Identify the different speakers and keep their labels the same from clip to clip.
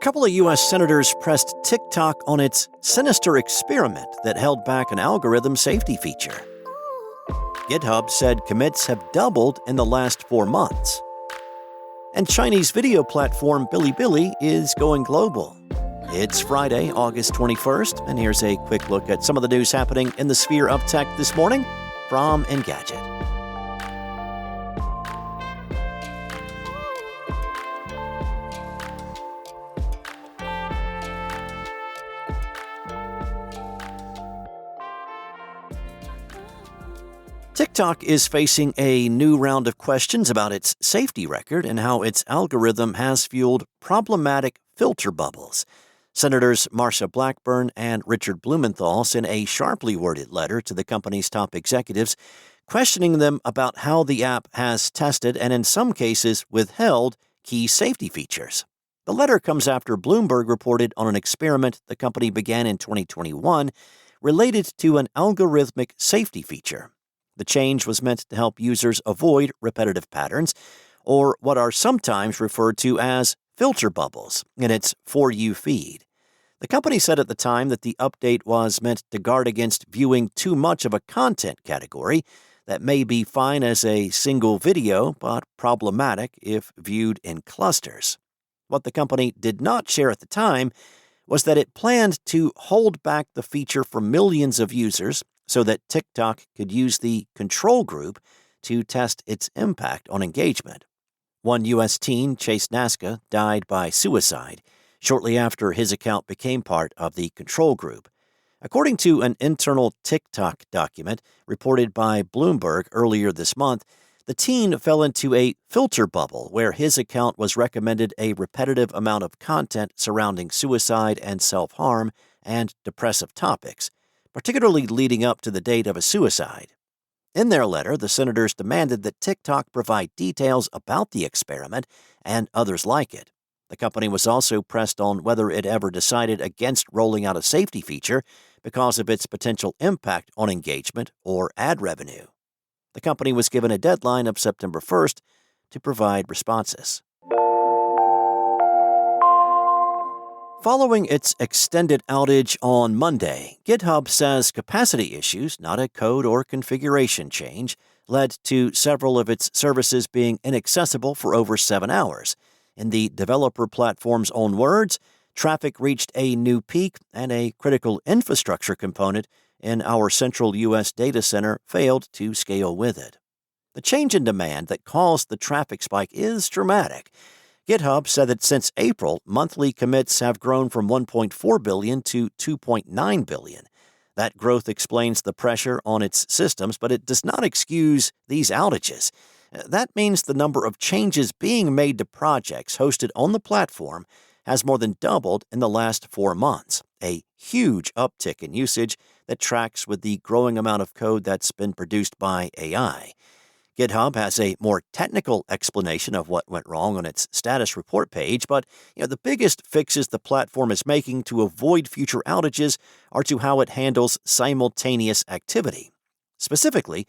Speaker 1: couple of U.S. senators pressed TikTok on its sinister experiment that held back an algorithm safety feature. GitHub said commits have doubled in the last 4 months. And Chinese video platform Bilibili is going global. It's Friday, August 21st, and here's a quick look at some of the news happening in the sphere of tech this morning from Engadget. TikTok is facing a new round of questions about its safety record and how its algorithm has fueled problematic filter bubbles. Senators Marsha Blackburn and Richard Blumenthal sent a sharply worded letter to the company's top executives, questioning them about how the app has tested and in some cases withheld key safety features. The letter comes after Bloomberg reported on an experiment the company began in 2021 related to an algorithmic safety feature. The change was meant to help users avoid repetitive patterns, or what are sometimes referred to as filter bubbles, in its For You feed. The company said at the time that the update was meant to guard against viewing too much of a content category that may be fine as a single video, but problematic if viewed in clusters. What the company did not share at the time was that it planned to hold back the feature for millions of users so that TikTok could use the control group to test its impact on engagement. One U.S. teen, Chase Naska, died by suicide shortly after his account became part of the control group. According to an internal TikTok document reported by Bloomberg earlier this month, the teen fell into a filter bubble where his account was recommended a repetitive amount of content surrounding suicide and self-harm and depressive topics, particularly leading up to the date of a suicide. In their letter, the senators demanded that TikTok provide details about the experiment and others like it. The company was also pressed on whether it ever decided against rolling out a safety feature because of its potential impact on engagement or ad revenue. The company was given a deadline of September 1st to provide responses. Following its extended outage on Monday, GitHub says capacity issues, not a code or configuration change, led to several of its services being inaccessible for over 7 hours. In the developer platform's own words, traffic reached a new peak and a critical infrastructure component in our central U.S. data center failed to scale with it. The change in demand that caused the traffic spike is dramatic. GitHub said that since April, monthly commits have grown from 1.4 billion to 2.9 billion. That growth explains the pressure on its systems, but it does not excuse these outages. That means the number of changes being made to projects hosted on the platform has more than doubled in the last 4 months, a huge uptick in usage that tracks with the growing amount of code that's been produced by AI. GitHub has a more technical explanation of what went wrong on its status report page, but the biggest fixes the platform is making to avoid future outages are to how it handles simultaneous activity. Specifically,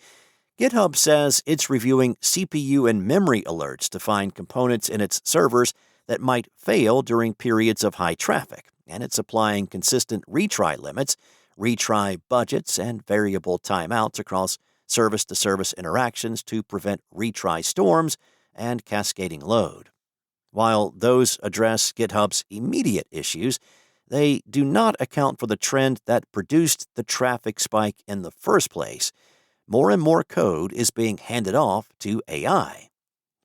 Speaker 1: GitHub says it's reviewing CPU and memory alerts to find components in its servers that might fail during periods of high traffic, and it's applying consistent retry limits, retry budgets, and variable timeouts across service-to-service interactions to prevent retry storms and cascading load. While those address GitHub's immediate issues, they do not account for the trend that produced the traffic spike in the first place. More and more code is being handed off to AI.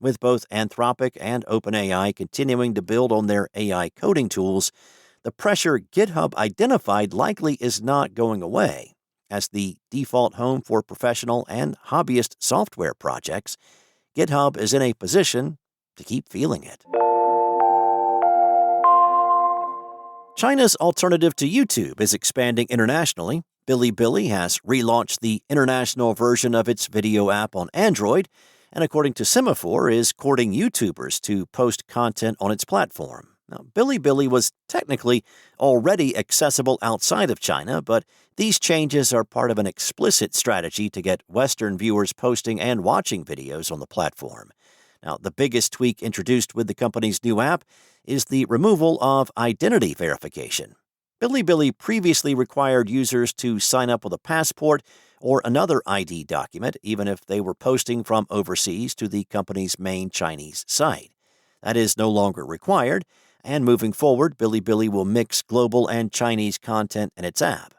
Speaker 1: With both Anthropic and OpenAI continuing to build on their AI coding tools, the pressure GitHub identified likely is not going away. As the default home for professional and hobbyist software projects, GitHub is in a position to keep feeling it. China's alternative to YouTube is expanding internationally. Bilibili has relaunched the international version of its video app on Android, and according to Semaphore, is courting YouTubers to post content on its platform. Now, Bilibili was technically already accessible outside of China, but these changes are part of an explicit strategy to get Western viewers posting and watching videos on the platform. Now, the biggest tweak introduced with the company's new app is the removal of identity verification. Bilibili previously required users to sign up with a passport or another ID document, even if they were posting from overseas to the company's main Chinese site. That is no longer required, and moving forward, Bilibili will mix global and Chinese content in its app.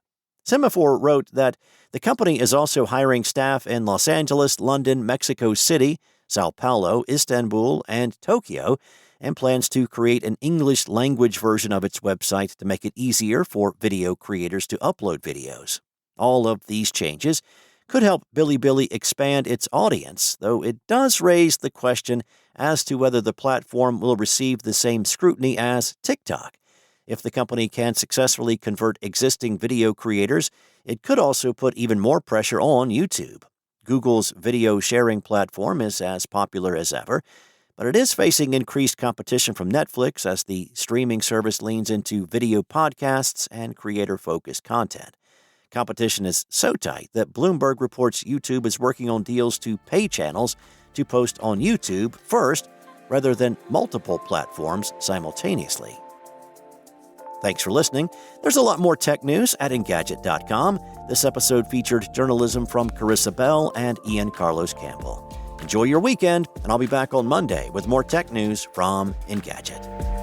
Speaker 1: Semaphore wrote that the company is also hiring staff in Los Angeles, London, Mexico City, Sao Paulo, Istanbul, and Tokyo, and plans to create an English-language version of its website to make it easier for video creators to upload videos. All of these changes could help Bilibili expand its audience, though it does raise the question as to whether the platform will receive the same scrutiny as TikTok. If the company can successfully convert existing video creators, it could also put even more pressure on YouTube. Google's video sharing platform is as popular as ever, but it is facing increased competition from Netflix as the streaming service leans into video podcasts and creator-focused content. Competition is so tight that Bloomberg reports YouTube is working on deals to pay channels to post on YouTube first rather than multiple platforms simultaneously. Thanks for listening. There's a lot more tech news at Engadget.com. This episode featured journalism from Carissa Bell and Ian Carlos Campbell. Enjoy your weekend, and I'll be back on Monday with more tech news from Engadget.